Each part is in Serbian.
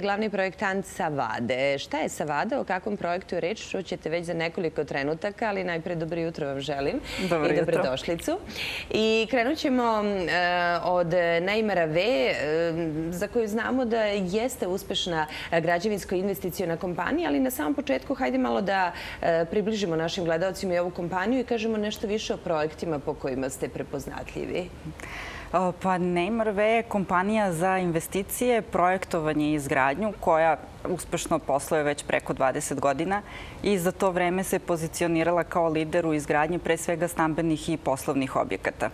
Glavni projektant Savade. Šta je Savada, o kakvom projektu je reč, čućete već za nekoliko trenutaka, ali najpre dobro jutro vam želim i dobrodošlicu. I krenut ćemo od Neymara V, za koju znamo da jeste uspešna građevinsko-investiciona kompanija, ali na samom početku hajde malo da približimo našim gledalcima i ovu kompaniju i kažemo nešto više o projektima po kojima ste prepoznatljivi. Pa Neymar V je kompanija za investicije, projektovanje i izgradnju koja uspešno posluje već preko 20 godina i za to vreme se pozicionirala kao lider u izgradnji pre svega stambenih i poslovnih objekata.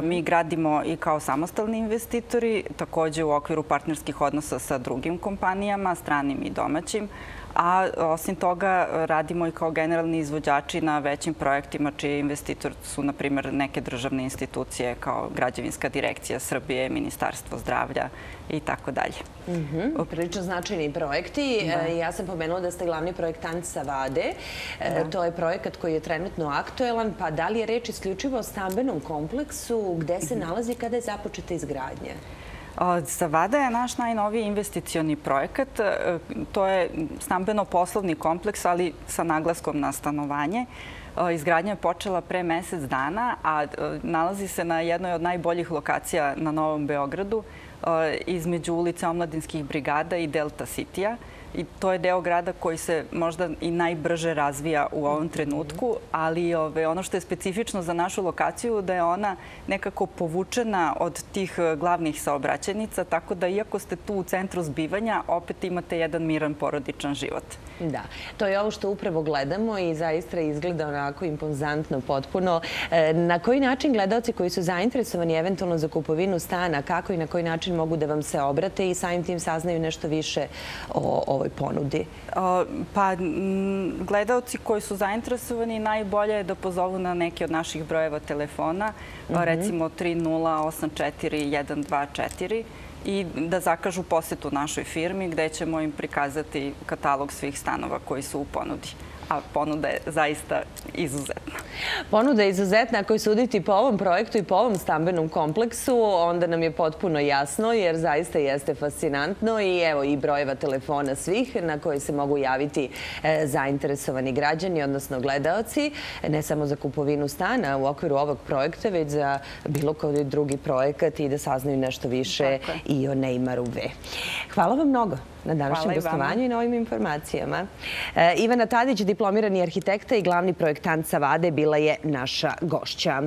Mi gradimo i kao samostalni investitori, takođe u okviru partnerskih odnosa sa drugim kompanijama, stranim i domaćim, a osim toga radimo i kao generalni izvođači na većim projektima čiji investitor su, na primjer, neke državne institucije kao Građevinska direkcija Srbije, Ministarstvo zdravlja i tako dalje. Prilično značajni projekti. Ja sam pomenula da ste glavni projektant Savade. To je projekat koji je trenutno aktuelan. Pa da li je reč isključivo o stambenom kompleksu? Gde se nalazi kada je započeta izgradnja? Savada je naš najnoviji investicioni projekat. To je stambeno-poslovni kompleks, ali sa naglaskom na stanovanje. Izgradnja je počela pre mesec dana, a nalazi se na jednoj od najboljih lokacija na Novom Beogradu, između ulice Omladinskih brigada i Delta Citya. I to je deo grada koji se možda i najbrže razvija u ovom trenutku, ali ono što je specifično za našu lokaciju da je ona nekako povučena od tih glavnih saobraćajnica, tako da iako ste tu u centru zbivanja, opet imate jedan miran porodičan život. Da, to je ovo što upravo gledamo i zaista izgleda onako impozantno potpuno. Na koji način gledalci koji su zainteresovani eventualno za kupovinu stana, kako i na koji način mogu da vam se obrate i samim tim saznaju nešto više o ovoj ponudi? Pa, gledalci koji su zainteresovani najbolje je da pozovu na neki od naših brojeva telefona, recimo 3084-124 i da zakažu posetu našoj firmi gde ćemo im prikazati katalog svih stanova koji su u ponudi. A ponuda je zaista izuzetna. Ponuda je izuzetna. Ako je suditi po ovom projektu i po ovom stambenom kompleksu, onda nam je potpuno jasno, jer zaista jeste fascinantno i evo i brojeva telefona svih na koje se mogu javiti zainteresovani građani, odnosno gledaoci, ne samo za kupovinu stana u okviru ovog projekta, već za bilo koji drugi projekat i da saznaju nešto više i o Neymaru V. Hvala vam mnogo na današnjem gostovanju i na ovim informacijama. Ivana Tadić, diplomirani arhitekta i glavni projektant Savade, bila je naša gošća.